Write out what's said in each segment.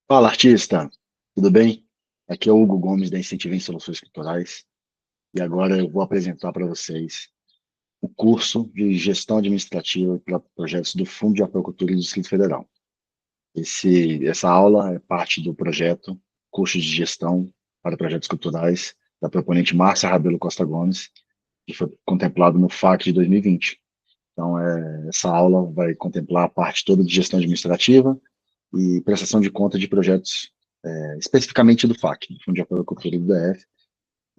Fala, artista! Tudo bem? Aqui é o Hugo Gomes, da Incentivo em Soluções Culturais, e agora eu vou apresentar para vocês o curso de Gestão Administrativa para Projetos do Fundo de Apoicultura do Distrito Federal. Essa aula é parte do projeto Curso de Gestão para Projetos Culturais, da proponente Márcia Rabelo Costa Gomes, que foi contemplado no FAC de 2020. Então, essa aula vai contemplar a parte toda de gestão administrativa e prestação de conta de projetos especificamente do FAC, Fundo de Apoio à Cultura do DF,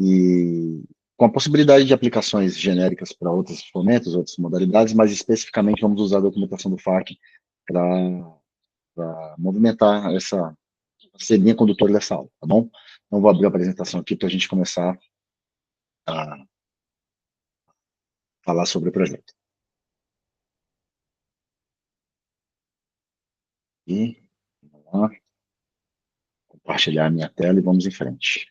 e com a possibilidade de aplicações genéricas para outros fomentos, outras modalidades, mas especificamente vamos usar a documentação do FAC para movimentar essa ser linha condutora dessa aula, tá bom? Então, vou abrir a apresentação aqui para a gente começar a falar sobre o projeto. E, vamos lá, compartilhar a minha tela e vamos em frente.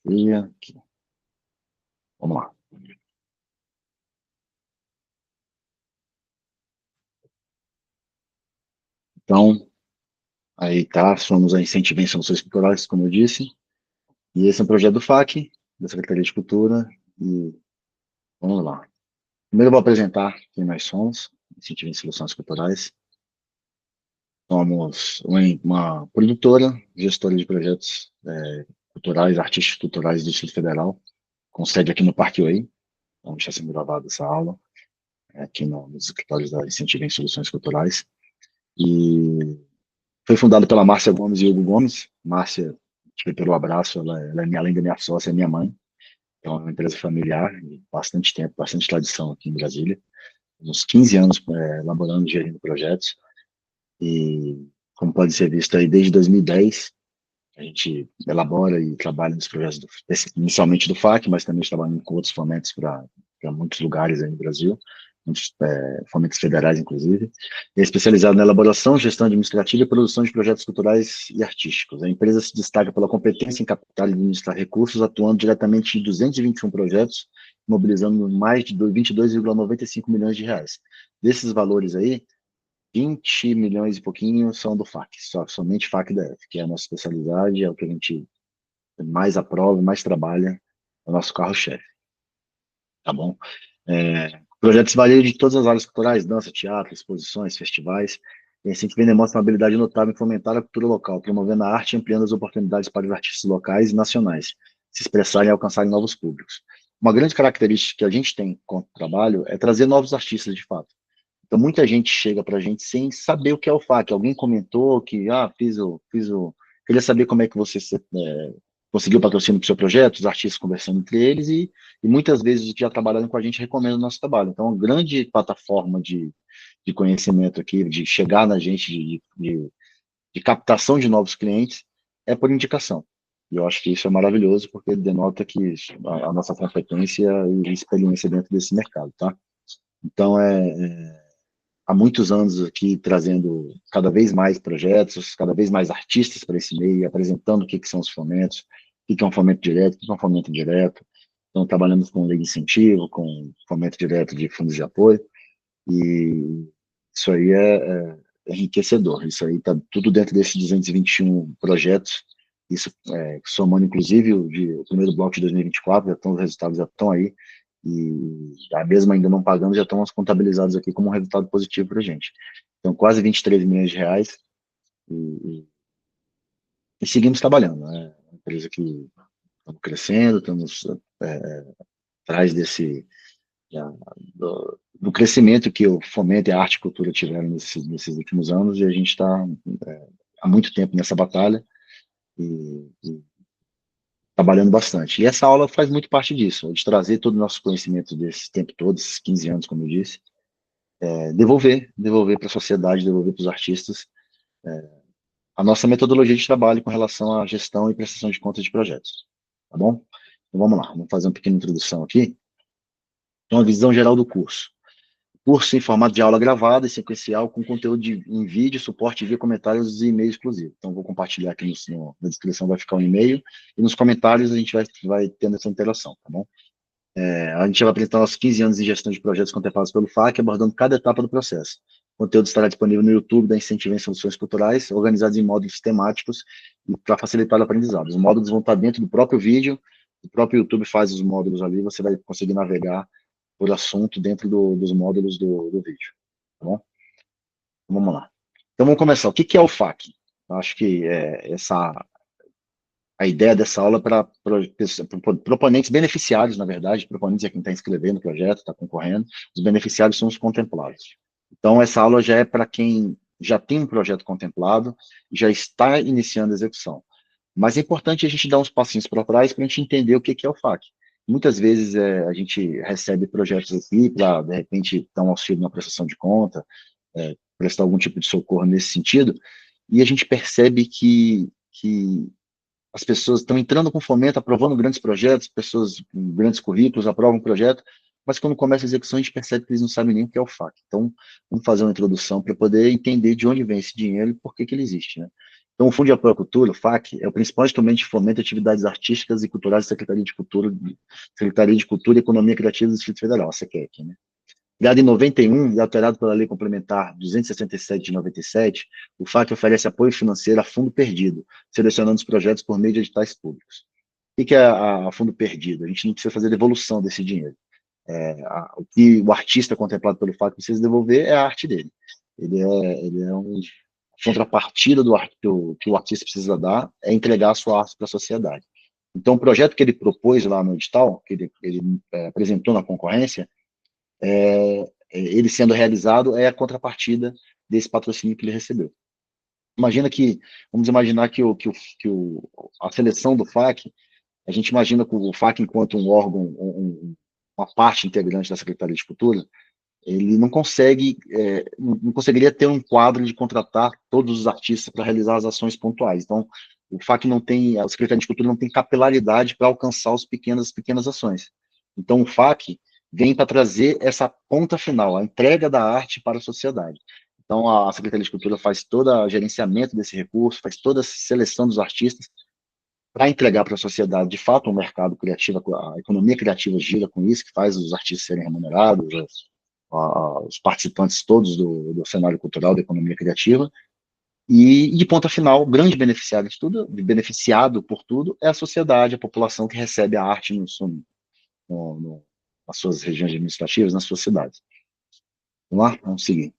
E aqui, vamos lá. Então, aí tá, somos a Incentivo em Soluções Culturais, como eu disse, e esse é um projeto do FAC, da Secretaria de Cultura, e vamos lá. Primeiro eu vou apresentar quem nós somos, Incentivo em Soluções Culturais. Somos uma produtora, gestora de projetos culturais, artísticos culturais do Distrito Federal, com sede aqui no Parque Way, onde está sendo gravada essa aula, aqui nos escritórios da Incentivo em Soluções Culturais. E foi fundada pela Márcia Gomes e Hugo Gomes. Márcia, pelo abraço, ela é minha, além da minha sócia, é minha mãe. Então, é uma empresa familiar, de bastante tempo, bastante tradição aqui em Brasília. Uns 15 anos elaborando e gerindo projetos. E, como pode ser visto aí, desde 2010, a gente elabora e trabalha nos projetos, inicialmente do FAC, mas também trabalhando com outros fomentos para muitos lugares aí no Brasil, muitos fomentos federais, inclusive. E é especializado na elaboração, gestão administrativa e produção de projetos culturais e artísticos. A empresa se destaca pela competência em captar e administrar recursos, atuando diretamente em 221 projetos, mobilizando mais de 22,95 milhões de reais. Desses valores aí, 20 milhões e pouquinho são do FAC, somente FAC DF, que é a nossa especialidade, é o que a gente mais aprova, mais trabalha, é o nosso carro-chefe, tá bom? Projetos variam de todas as áreas culturais, dança, teatro, exposições, festivais, e assim que vem demonstra uma habilidade notável em fomentar a cultura local, promovendo a arte e ampliando as oportunidades para os artistas locais e nacionais se expressarem e alcançarem novos públicos. Uma grande característica que a gente tem com o trabalho é trazer novos artistas de fato. Então, muita gente chega para a gente sem saber o que é o FAQ. Alguém comentou que, queria saber como é que você conseguiu patrocínio para o seu projeto, os artistas conversando entre eles, e muitas vezes os que já trabalharam com a gente recomendam o nosso trabalho. Então, uma grande plataforma de conhecimento aqui, de chegar na gente, de captação de novos clientes, é por indicação. E eu acho que isso é maravilhoso, porque denota que a nossa competência e experiência dentro desse mercado, tá? Então, há muitos anos aqui trazendo cada vez mais projetos, cada vez mais artistas para esse meio, apresentando o que, que são os fomentos, o que é um fomento direto, o que é um fomento indireto. Então, trabalhando com lei de incentivo, com fomento direto de fundos de apoio, e isso aí é enriquecedor. Isso aí está tudo dentro desses 221 projetos, isso somando inclusive o primeiro bloco de 2024, os resultados já estão aí, e a mesma ainda não pagando, já estão contabilizados aqui como um resultado positivo para a gente. Então, quase 23 milhões de reais, e, e seguimos trabalhando, né? Uma empresa que estamos crescendo, estamos atrás do crescimento que o fomento e a arte e cultura tiveram nesses últimos anos, e a gente está há muito tempo nessa batalha e trabalhando bastante. E essa aula faz muito parte disso, de trazer todo o nosso conhecimento desse tempo todo, esses 15 anos, como eu disse, devolver para a sociedade, devolver para os artistas a nossa metodologia de trabalho com relação à gestão e prestação de contas de projetos. Tá bom? Então vamos lá, vamos fazer uma pequena introdução aqui. Então, a visão geral do curso. curso em formato de aula gravada e sequencial com conteúdo em vídeo, suporte via comentários e e-mail exclusivo. Então, vou compartilhar aqui na descrição, vai ficar um e-mail, e nos comentários a gente vai tendo essa interação, tá bom? A gente vai apresentar os 15 anos de gestão de projetos contemplados pelo FAC, abordando cada etapa do processo. O conteúdo estará disponível no YouTube da Incentivo em Soluções Culturais, organizados em módulos temáticos e para facilitar o aprendizado. Os módulos vão estar dentro do próprio vídeo, o próprio YouTube faz os módulos ali, você vai conseguir navegar por assunto dentro dos módulos do vídeo, tá bom? Então, vamos lá. Então, vamos começar. O que é o FAC? Eu acho que a ideia dessa aula é para proponentes beneficiários, na verdade, proponentes é quem está inscrevendo o projeto, está concorrendo, os beneficiários são os contemplados. Então, essa aula já é para quem já tem um projeto contemplado, já está iniciando a execução. Mas é importante a gente dar uns passinhos para trás para a gente entender o que é o FAC. Muitas vezes a gente recebe projetos aqui para, de repente, dar um auxílio na prestação de conta, prestar algum tipo de socorro nesse sentido, e a gente percebe que as pessoas estão entrando com fomento, aprovando grandes projetos, pessoas com grandes currículos aprovam um projeto, mas quando começa a execução a gente percebe que eles não sabem nem o que é o FAC. Então, vamos fazer uma introdução para poder entender de onde vem esse dinheiro e por que ele existe, né? Então, o Fundo de Apoio à Cultura, o FAC, é o principal instrumento de fomento de atividades artísticas e culturais da Secretaria de Cultura e Economia Criativa do Distrito Federal, a SEQUEC, né? Criado em 91 e alterado pela Lei Complementar 267 de 97, o FAC oferece apoio financeiro a fundo perdido, selecionando os projetos por meio de editais públicos. O que é a fundo perdido? A gente não precisa fazer devolução desse dinheiro. O que o artista contemplado pelo FAC precisa devolver é a arte dele. Ele é um contrapartida que o artista precisa dar, é entregar a sua arte para a sociedade. Então, o projeto que ele propôs lá no edital, que ele apresentou na concorrência, ele sendo realizado é a contrapartida desse patrocínio que ele recebeu. Vamos imaginar a seleção do FAC, a gente imagina que o FAC enquanto um órgão, uma parte integrante da Secretaria de Cultura, ele não conseguiria ter um quadro de contratar todos os artistas para realizar as ações pontuais. Então, o FAC não tem, a Secretaria de Cultura não tem capilaridade para alcançar as pequenas ações. Então, o FAC vem para trazer essa ponta final, a entrega da arte para a sociedade. Então, a Secretaria de Cultura faz todo o gerenciamento desse recurso, faz toda a seleção dos artistas para entregar para a sociedade, de fato, um mercado criativo, a economia criativa gira com isso, que faz os artistas serem remunerados, os participantes todos do cenário cultural, da economia criativa, e de ponta final, o grande beneficiário de tudo, beneficiado por tudo, é a sociedade, a população que recebe a arte nas suas regiões administrativas, nas suas cidades. Vamos lá? Vamos seguir.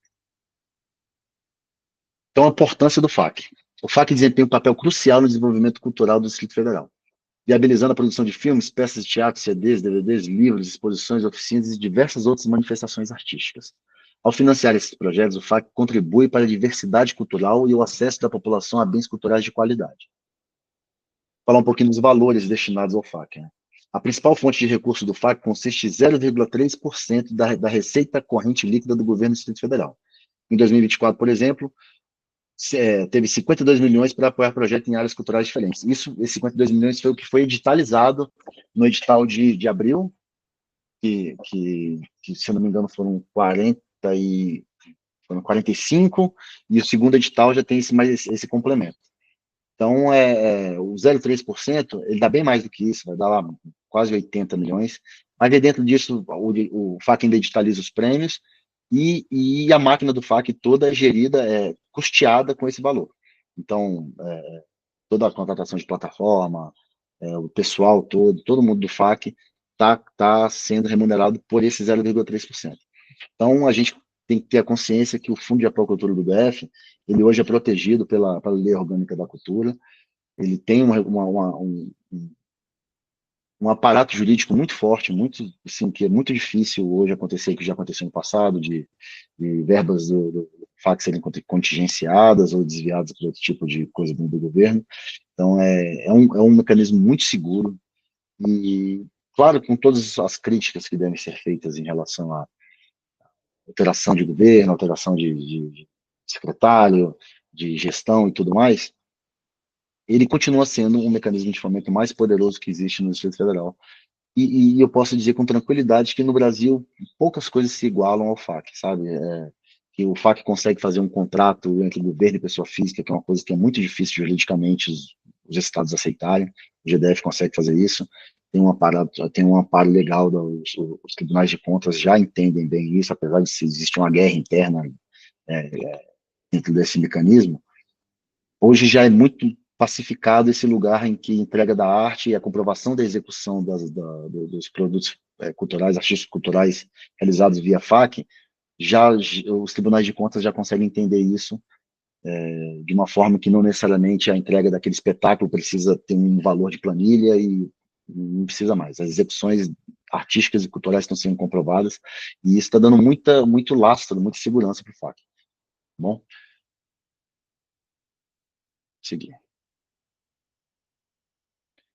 Então, a importância do FAC. O FAC desempenha um papel crucial no desenvolvimento cultural do Distrito Federal, viabilizando a produção de filmes, peças de teatro, CDs, DVDs, livros, exposições, oficinas e diversas outras manifestações artísticas. Ao financiar esses projetos, o FAC contribui para a diversidade cultural e o acesso da população a bens culturais de qualidade. Vou falar um pouquinho dos valores destinados ao FAC, né? A principal fonte de recursos do FAC consiste em 0,3% da receita corrente líquida do governo do Distrito Federal. Em 2024, por exemplo, teve 52 milhões para apoiar projetos em áreas culturais diferentes. Esses 52 milhões foi o que foi editalizado no edital de abril, que, se eu não me engano, foram 45, e o segundo edital já tem esse complemento. Então, o 0,3%, ele dá bem mais do que isso, vai dar lá quase 80 milhões, mas dentro disso, o FAC ainda digitaliza os prêmios, e a máquina do FAC toda é gerida, custeada com esse valor. Então, toda a contratação de plataforma, o pessoal todo mundo do FAC está sendo remunerado por esse 0,3%. Então, a gente tem que ter a consciência que o Fundo de Apoio à Cultura do DF, ele hoje é protegido pela Lei Orgânica da Cultura, ele tem um aparato jurídico muito forte, assim, que é muito difícil hoje acontecer, que já aconteceu no passado, de verbas do FAC serem contingenciadas ou desviadas por outro tipo de coisa do governo. Então, é um mecanismo muito seguro e, claro, com todas as críticas que devem ser feitas em relação à alteração de governo, alteração de secretário, de gestão e tudo mais, ele continua sendo um mecanismo de fomento mais poderoso que existe no Distrito Federal, e eu posso dizer com tranquilidade que no Brasil poucas coisas se igualam ao FAC, sabe? Que o FAC consegue fazer um contrato entre governo e pessoa física, que é uma coisa que é muito difícil juridicamente os estados aceitarem. O GDF consegue fazer isso. Tem um amparo legal, os tribunais de contas já entendem bem isso, apesar de se existir uma guerra interna dentro desse mecanismo. Hoje já é muito pacificado esse lugar em que entrega da arte e a comprovação da execução dos produtos culturais, artísticos culturais realizados via FAC, os tribunais de contas já conseguem entender isso de uma forma que não necessariamente a entrega daquele espetáculo precisa ter um valor de planilha e não precisa mais. As execuções artísticas e culturais estão sendo comprovadas e isso está dando muito lastro, muita segurança para o FAC. Tá bom? Seguir.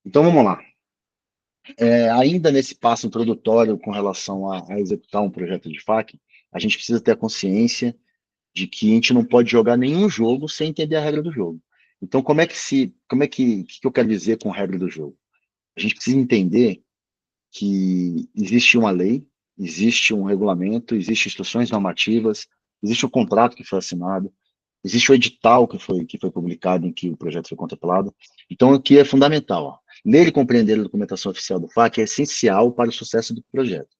Então vamos lá. Ainda nesse passo introdutório com relação a executar um projeto de FAQ, a gente precisa ter a consciência de que a gente não pode jogar nenhum jogo sem entender a regra do jogo. Então, que eu quero dizer com regra do jogo? A gente precisa entender que existe uma lei, existe um regulamento, existem instruções normativas, existe o contrato que foi assinado, existe o edital que foi publicado em que o projeto foi contemplado. Então, aqui é fundamental. Ó. Ler e compreender a documentação oficial do FAC é essencial para o sucesso do projeto.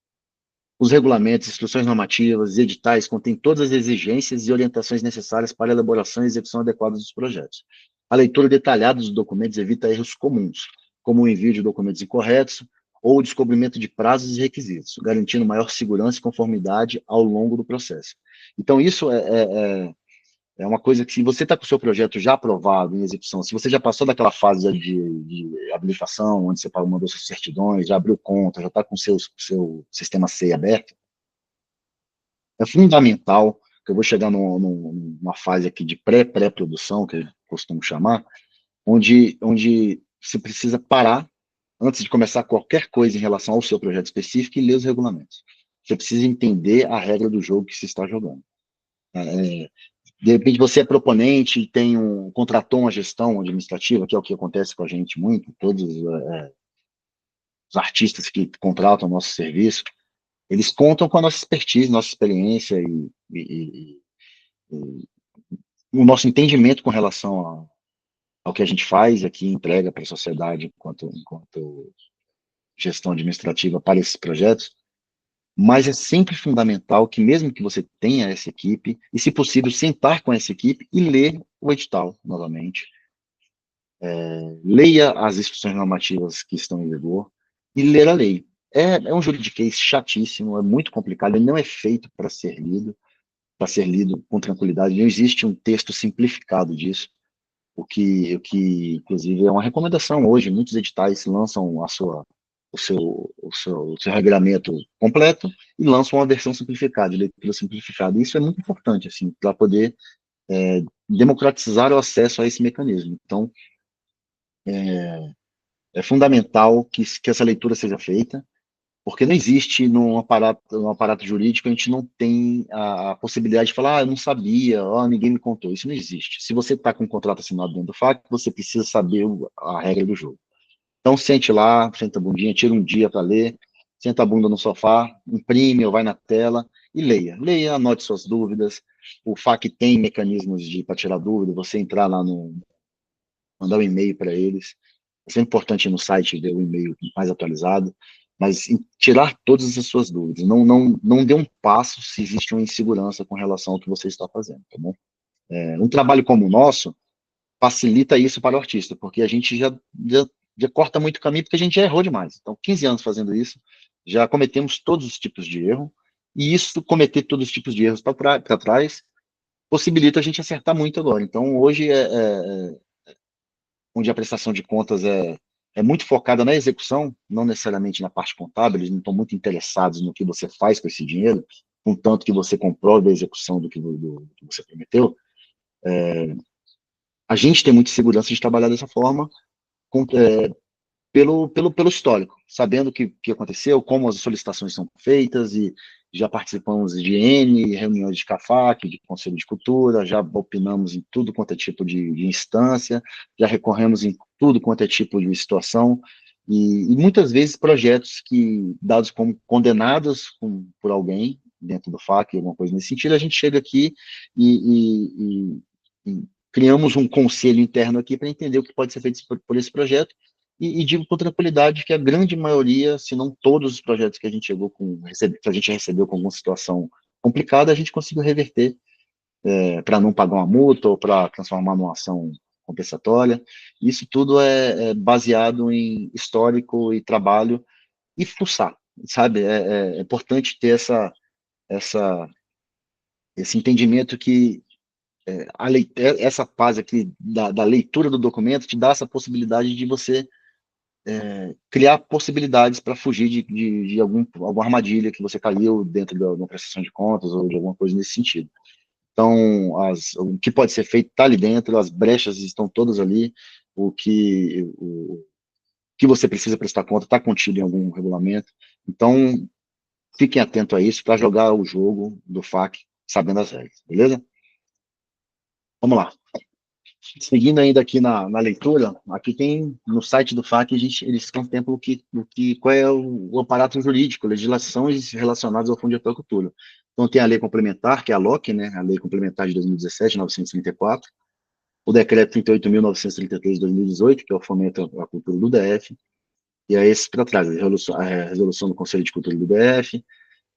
Os regulamentos, instruções normativas e editais contêm todas as exigências e orientações necessárias para a elaboração e execução adequada dos projetos. A leitura detalhada dos documentos evita erros comuns, como o envio de documentos incorretos ou o descobrimento de prazos e requisitos, garantindo maior segurança e conformidade ao longo do processo. Então, isso é uma coisa que, se você está com o seu projeto já aprovado, em execução, se você já passou daquela fase de habilitação, onde você mandou suas certidões, já abriu conta, já está com o seu sistema C aberto, é fundamental, que eu vou chegar numa fase aqui de pré-produção, que eu costumo chamar, onde você precisa parar, antes de começar qualquer coisa em relação ao seu projeto específico, e ler os regulamentos. Você precisa entender a regra do jogo que se está jogando. De repente você é proponente, contratou uma gestão administrativa, que é o que acontece com a gente muito, todos os artistas que contratam o nosso serviço, eles contam com a nossa expertise, nossa experiência e o nosso entendimento com relação ao que a gente faz aqui, entrega para a sociedade enquanto gestão administrativa para esses projetos, mas é sempre fundamental que, mesmo que você tenha essa equipe, e se possível, sentar com essa equipe e ler o edital novamente, leia as instruções normativas que estão em vigor e ler a lei. É um juridiquês chatíssimo, é muito complicado, ele não é feito para ser lido com tranquilidade, não existe um texto simplificado disso, inclusive, é uma recomendação hoje, muitos editais lançam o seu regramento completo e lançam uma versão simplificada, leitura simplificada. Isso é muito importante, assim, para poder democratizar o acesso a esse mecanismo. Então, é fundamental que essa leitura seja feita, porque não existe num aparato jurídico, a gente não tem a possibilidade de falar, eu não sabia, ninguém me contou. Isso não existe. Se você está com um contrato assinado dentro do FAC, você precisa saber a regra do jogo. Então, sente lá, senta a bundinha, tira um dia para ler, senta a bunda no sofá, imprime ou vai na tela e leia. Leia, anote suas dúvidas. O FAC tem mecanismos para tirar dúvida, você entrar lá mandar um e-mail para eles. É sempre importante ir no site ver o e-mail mais atualizado, mas tirar todas as suas dúvidas. Não dê um passo se existe uma insegurança com relação ao que você está fazendo, tá bom? Um trabalho como o nosso facilita isso para o artista, porque a gente já corta muito caminho, porque a gente já errou demais. Então, 15 anos fazendo isso, já cometemos todos os tipos de erro, e isso, cometer todos os tipos de erros para trás, possibilita a gente acertar muito agora. Então, hoje onde a prestação de contas é muito focada na execução, não necessariamente na parte contábil, eles não estão muito interessados no que você faz com esse dinheiro, contanto que você comprove a execução do que você prometeu. A gente tem muita segurança de trabalhar dessa forma, pelo histórico, sabendo o que aconteceu, como as solicitações são feitas, e já participamos de N reuniões de CAFAC, de Conselho de Cultura, já opinamos em tudo quanto é tipo de instância, já recorremos em tudo quanto é tipo de situação, E muitas vezes projetos que, dados como condenados por alguém, dentro do FAQ, alguma coisa nesse sentido, a gente chega aqui e criamos um conselho interno aqui para entender o que pode ser feito por esse projeto, e digo com tranquilidade que a grande maioria, se não todos os projetos que a gente chegou que a gente recebeu com alguma situação complicada, a gente conseguiu reverter, para não pagar uma multa ou para transformar numa ação compensatória. Isso tudo é baseado em histórico e trabalho e fuçar, sabe? É importante ter essa, esse entendimento que essa fase aqui da leitura do documento te dá essa possibilidade de você criar possibilidades para fugir de alguma armadilha que você caiu dentro de uma prestação de contas ou de alguma coisa nesse sentido. Então, o que pode ser feito está ali dentro, as brechas estão todas ali, o que você precisa prestar conta está contido em algum regulamento. Então, fiquem atentos a isso para jogar o jogo do FAQ sabendo as regras, beleza? Vamos lá. Seguindo ainda aqui na leitura, aqui tem no site do FAQ, eles contemplam qual é o aparato jurídico, legislações relacionadas ao Fundo de Apicultura. Então, tem a lei complementar, que é a LOC, né, a Lei Complementar de 2017, 934, o decreto 38.933 de 2018, que é o fomento à cultura do DF, e é esse para trás, a resolução do Conselho de Cultura do DF,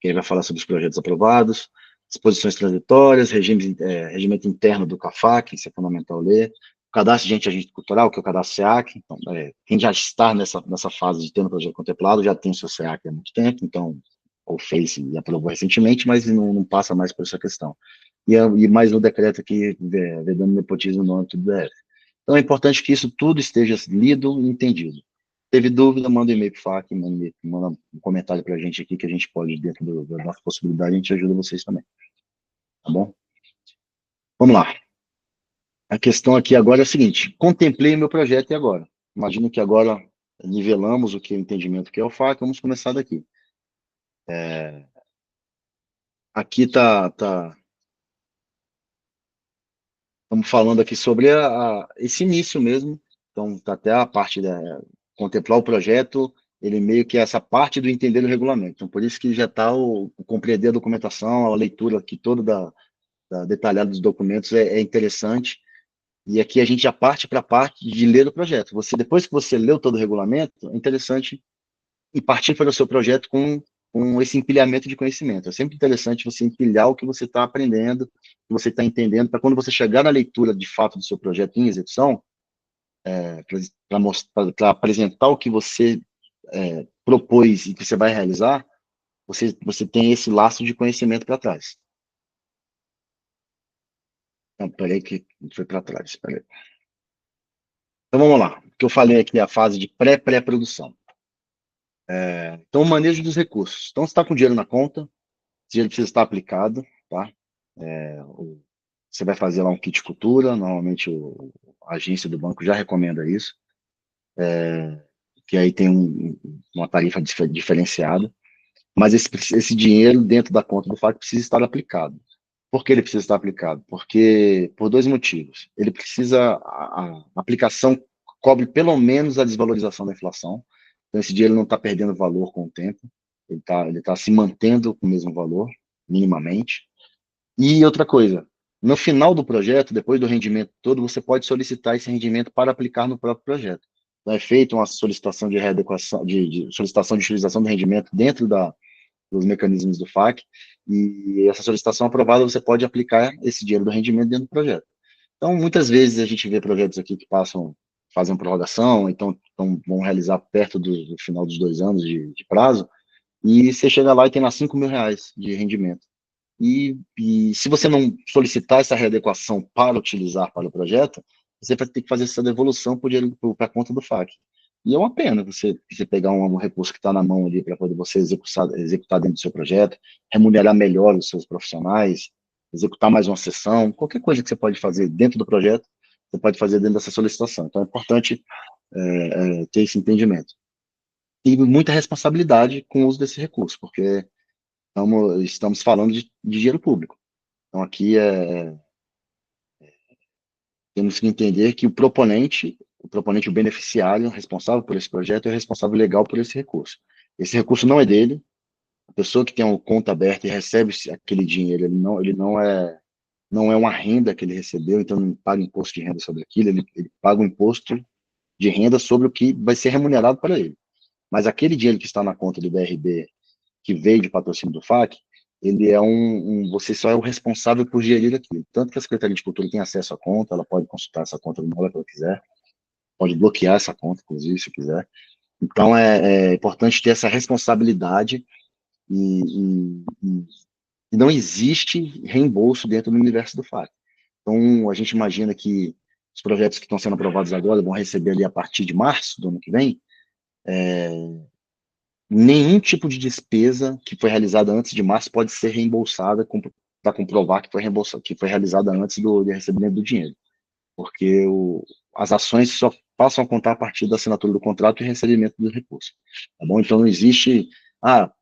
que aí vai falar sobre os projetos aprovados, disposições transitórias, regimento interno do CAFAC, isso é fundamental ler, o cadastro de agente cultural, que é o cadastro SEAC, então, quem já está nessa fase de ter um projeto contemplado, já tem o seu SEAC há muito tempo, então, ou fez e aprovou recentemente, mas não passa mais por essa questão. E mais um decreto aqui, vedando nepotismo no âmbito do DF. Então, é importante que isso tudo esteja lido e entendido. Teve dúvida, manda um e-mail para o FAQ, manda um comentário para a gente aqui, que a gente pode, dentro da nossa possibilidade, a gente ajuda vocês também, tá bom? Vamos lá. A questão aqui agora é a seguinte: contemplei meu projeto e agora? Imagino que agora nivelamos o que é o entendimento que é o FAQ, vamos começar daqui. Aqui estamos falando aqui sobre esse início mesmo, então tá até a parte da contemplar o projeto, ele meio que é essa parte do entender o regulamento, então por isso que já está o compreender a documentação, a leitura aqui toda da detalhada dos documentos é interessante, e aqui a gente já parte para a parte de ler o projeto. Depois que você leu todo o regulamento, é interessante e partir para o seu projeto com esse empilhamento de conhecimento. É sempre interessante você empilhar o que você está aprendendo, o que você está entendendo, para quando você chegar na leitura de fato do seu projeto em execução, para apresentar o que você propôs e que você vai realizar, você tem esse laço de conhecimento para trás. Não, peraí que foi para trás, peraí. Então vamos lá. O que eu falei aqui é a fase de pré-produção. Então, o manejo dos recursos. Então, você está com dinheiro na conta, esse dinheiro precisa estar aplicado, tá? Você vai fazer lá um kit cultura, normalmente a agência do banco já recomenda isso, que aí tem uma tarifa diferenciada, mas esse dinheiro dentro da conta do FAC precisa estar aplicado. Por que ele precisa estar aplicado? Porque, por dois motivos. Ele precisa, a aplicação cobre pelo menos a desvalorização da inflação, então esse dinheiro não está perdendo valor com o tempo, ele tá se mantendo com o mesmo valor, minimamente. E outra coisa, no final do projeto, depois do rendimento todo, você pode solicitar esse rendimento para aplicar no próprio projeto. Então, é feita uma solicitação de readequação, de solicitação de utilização do rendimento dentro dos mecanismos do FAQ, e essa solicitação aprovada, você pode aplicar esse dinheiro do rendimento dentro do projeto. Então, muitas vezes a gente vê projetos aqui que fazem prorrogação, então vão realizar perto do final dos 2 anos de prazo, e você chega lá e tem lá R$ 5.000 de rendimento. E se você não solicitar essa readequação para utilizar para o projeto, você vai ter que fazer essa devolução para a conta do FAQ. E é uma pena você pegar um recurso que está na mão ali para poder você executar dentro do seu projeto, remunerar melhor os seus profissionais, executar mais uma sessão, qualquer coisa que você pode fazer dentro do projeto, você pode fazer dentro dessa solicitação. Então é importante ter esse entendimento. E muita responsabilidade com o uso desse recurso, porque estamos falando de dinheiro público. Então, aqui temos que entender que o proponente, o beneficiário responsável por esse projeto, é o responsável legal por esse recurso. Esse recurso não é dele, a pessoa que tem uma conta aberta e recebe aquele dinheiro, não é uma renda que ele recebeu, então não paga imposto de renda sobre aquilo, ele paga um imposto de renda sobre o que vai ser remunerado para ele. Mas aquele dinheiro que está na conta do BRB, que veio de patrocínio do FAC, ele é você só é o responsável por gerir aquilo. Tanto que a Secretaria de Cultura tem acesso à conta, ela pode consultar essa conta na hora que ela quiser, pode bloquear essa conta, inclusive, se quiser. Então, é importante ter essa responsabilidade e não existe reembolso dentro do universo do FAC. Então, a gente imagina que os projetos que estão sendo aprovados agora vão receber ali a partir de março do ano que vem, nenhum tipo de despesa que foi realizada antes de março pode ser reembolsada para comprovar que foi realizada antes do recebimento do dinheiro, porque as ações só passam a contar a partir da assinatura do contrato e recebimento do recurso, tá bom? Então não existe,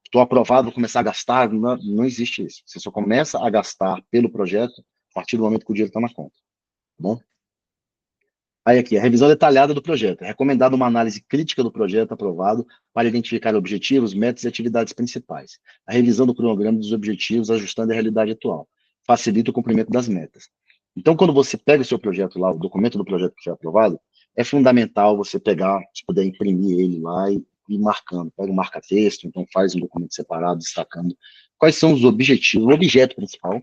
estou aprovado, vou começar a gastar, não, não existe isso. Você só começa a gastar pelo projeto a partir do momento que o dinheiro está na conta, tá bom? Aí aqui, a revisão detalhada do projeto. É recomendada uma análise crítica do projeto aprovado para identificar objetivos, metas e atividades principais. A revisão do cronograma dos objetivos, ajustando a realidade atual. Facilita o cumprimento das metas. Então, quando você pega o seu projeto lá, o documento do projeto que foi aprovado, é fundamental você pegar, se puder imprimir ele lá e ir marcando. Pega um marca-texto, então faz um documento separado, destacando quais são os objetivos, o objeto principal,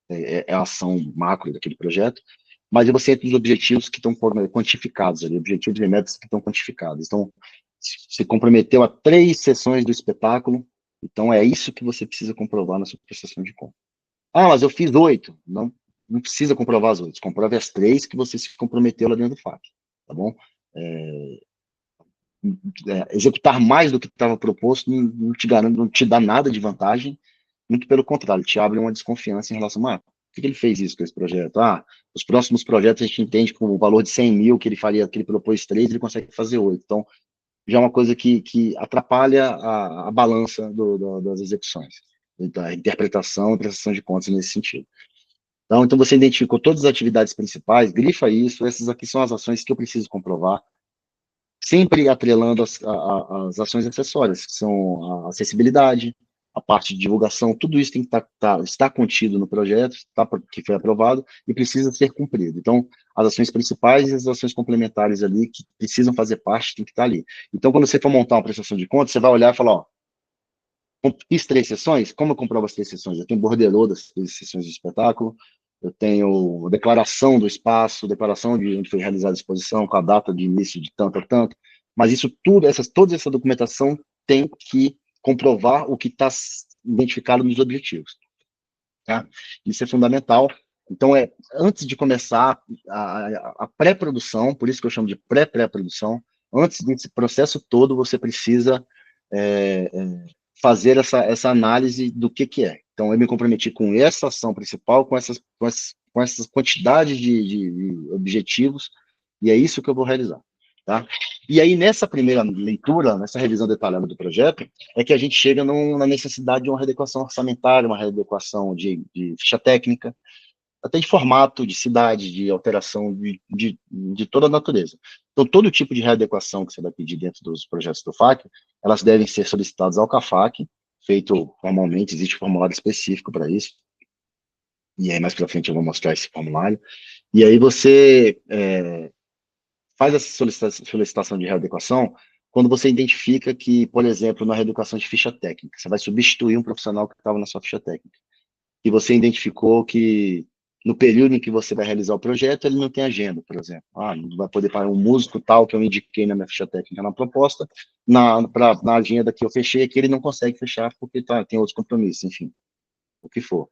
é a ação macro daquele projeto, mas você entra os objetivos que estão quantificados ali, objetivos e metas que estão quantificados. Então, se comprometeu a 3 sessões do espetáculo, então é isso que você precisa comprovar na sua prestação de conta. Mas eu fiz 8. Não precisa comprovar as 8, comprove as 3 que você se comprometeu lá dentro do FAQ, tá bom? Executar mais do que estava proposto não te garante, não te dá nada de vantagem, muito pelo contrário, te abre uma desconfiança em relação a por que ele fez isso com esse projeto? Os próximos projetos a gente entende com o valor de 100 mil que ele propôs 3, ele consegue fazer 8. Então, já é uma coisa que atrapalha a balança das execuções, da interpretação e prestação de contas nesse sentido. Então, você identificou todas as atividades principais, grifa isso, essas aqui são as ações que eu preciso comprovar, sempre atrelando as ações acessórias, que são a acessibilidade, a parte de divulgação, tudo isso tem que estar contido no projeto, que foi aprovado, e precisa ser cumprido. Então, as ações principais e as ações complementares ali, que precisam fazer parte, tem que estar ali. Então, quando você for montar uma prestação de contas, você vai olhar e falar, fiz 3 sessões, como eu comprovo as 3 sessões? Eu tenho borderô das 3 sessões de espetáculo, eu tenho declaração do espaço, declaração de onde foi realizada a exposição, com a data de início de tanto a tanto, mas isso tudo, toda essa documentação tem que comprovar o que está identificado nos objetivos, tá? Isso é fundamental. Então, antes de começar a pré-produção, por isso que eu chamo de pré-pré-produção, antes desse processo todo, você precisa fazer essa análise do que é. Então, eu me comprometi com essa ação principal, com essas quantidades de objetivos, e é isso que eu vou realizar, tá? E aí, nessa primeira leitura, nessa revisão detalhada do projeto, é que a gente chega na necessidade de uma readequação orçamentária, uma readequação de ficha técnica, até de formato, de cidade, de alteração de toda a natureza. Então, todo tipo de readequação que você vai pedir dentro dos projetos do FAC, elas devem ser solicitadas ao CAFAC, feito formalmente, existe um formulário específico para isso, e aí mais para frente eu vou mostrar esse formulário, e aí você faz essa solicitação de readequação quando você identifica que, por exemplo, na readequação de ficha técnica, você vai substituir um profissional que estava na sua ficha técnica, e você identificou que no período em que você vai realizar o projeto, ele não tem agenda, por exemplo. Não vai poder parar um músico tal que eu indiquei na minha ficha técnica na proposta, na agenda que eu fechei, que ele não consegue fechar porque tem outros compromissos, enfim, o que for.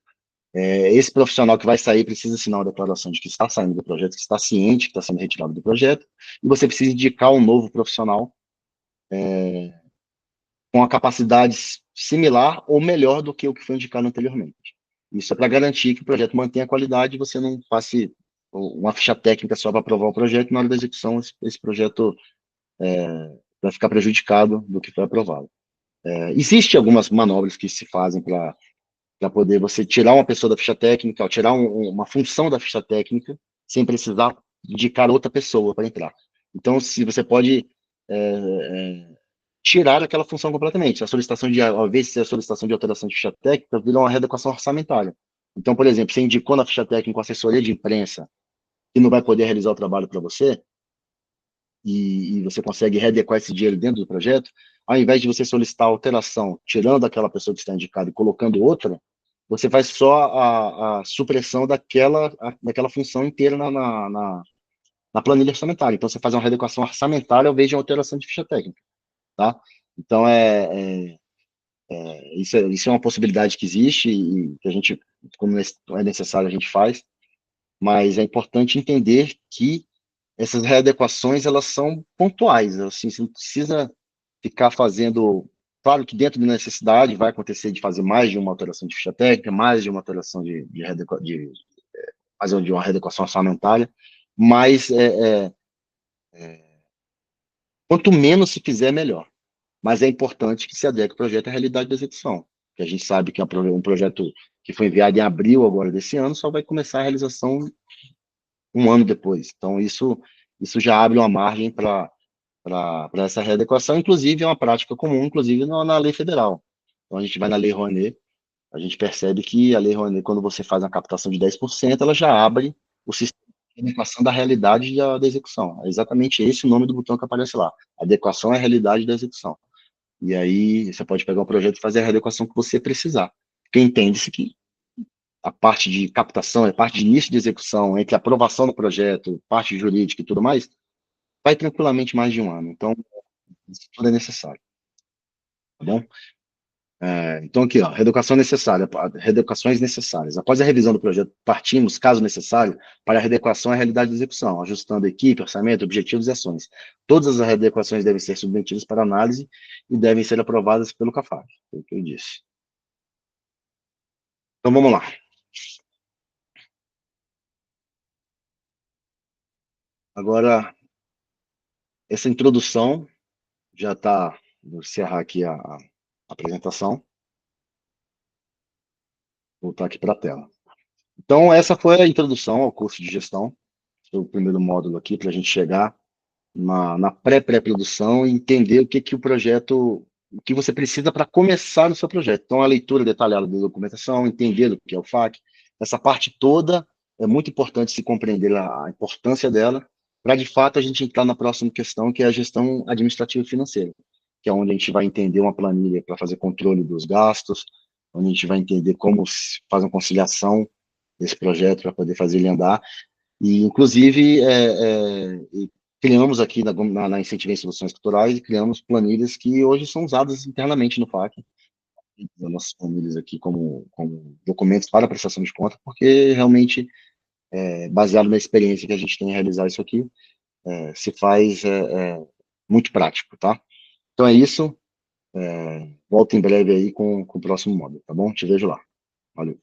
Esse profissional que vai sair precisa assinar uma declaração de que está saindo do projeto, que está ciente que está sendo retirado do projeto, e você precisa indicar um novo profissional com a capacidade similar ou melhor do que o que foi indicado anteriormente. Isso é para garantir que o projeto mantenha a qualidade e você não passe uma ficha técnica só para aprovar o projeto, e na hora da execução esse projeto vai ficar prejudicado do que foi aprovado. Existem algumas manobras que se fazem para poder você tirar uma pessoa da ficha técnica, ou tirar uma função da ficha técnica, sem precisar indicar outra pessoa para entrar. Então, se você pode tirar aquela função completamente. A solicitação de, ao invés de ser a solicitação de alteração de ficha técnica, vira uma readequação orçamentária. Então, por exemplo, você indicou na ficha técnica com assessoria de imprensa que não vai poder realizar o trabalho para você, e você consegue readequar esse dinheiro dentro do projeto, ao invés de você solicitar alteração, tirando aquela pessoa que está indicada e colocando outra, você faz só a supressão daquela função inteira na planilha orçamentária. Então, você faz uma readequação orçamentária ao invés de uma alteração de ficha técnica, tá? Então, isso é uma possibilidade que existe e que a gente, como é necessário, a gente faz, mas é importante entender que essas readequações, elas são pontuais, assim, você não precisa ficar fazendo, claro que dentro da necessidade vai acontecer de fazer mais de uma alteração de ficha técnica, mais de uma alteração fazer de uma readequação orçamentária, mas quanto menos se fizer, melhor. Mas é importante que se adeque o projeto à realidade da execução, que a gente sabe que um projeto que foi enviado em abril agora desse ano só vai começar a realização um ano depois. Então, isso já abre uma margem para essa readequação, inclusive é uma prática comum, inclusive na lei federal. Então, a gente vai na Lei Rouanet, a gente percebe que a Lei Rouanet, quando você faz uma captação de 10%, ela já abre o sistema de adequação da realidade da execução. É exatamente esse o nome do botão que aparece lá. Adequação à realidade da execução. E aí você pode pegar um projeto e fazer a readequação que você precisar. Porque entende-se que a parte de captação, a parte de início de execução, entre a aprovação do projeto, parte jurídica e tudo mais, vai tranquilamente mais de um ano. Então, isso tudo é necessário, tá bom? Então, aqui, ó, reeducação necessária, reeducações necessárias. Após a revisão do projeto, partimos, caso necessário, para a readequação à realidade de execução, ajustando equipe, orçamento, objetivos e ações. Todas as readequações devem ser submetidas para análise e devem ser aprovadas pelo CAFAG, foi o que eu disse. Então, vamos lá. Agora, essa introdução já está, vou encerrar aqui a apresentação, voltar aqui para a tela. Então, essa foi a introdução ao curso de gestão, foi o primeiro módulo aqui para a gente chegar na pré-produção e entender o que o projeto, o que você precisa para começar no seu projeto. Então, a leitura detalhada da documentação, entender o que é o FAQ, essa parte toda é muito importante se compreender a importância dela, para de fato a gente entrar na próxima questão, que é a gestão administrativa e financeira, que é onde a gente vai entender uma planilha para fazer controle dos gastos, onde a gente vai entender como se faz uma conciliação desse projeto para poder fazer ele andar, e, inclusive, criamos aqui na Incentivo em Soluções Culturais, e criamos planilhas que hoje são usadas internamente no FAQ, as nossas planilhas aqui como documentos para prestação de conta, porque realmente, baseado na experiência que a gente tem em realizar isso aqui, se faz muito prático, tá? Então é isso, volto em breve aí com o próximo módulo, tá bom? Te vejo lá. Valeu.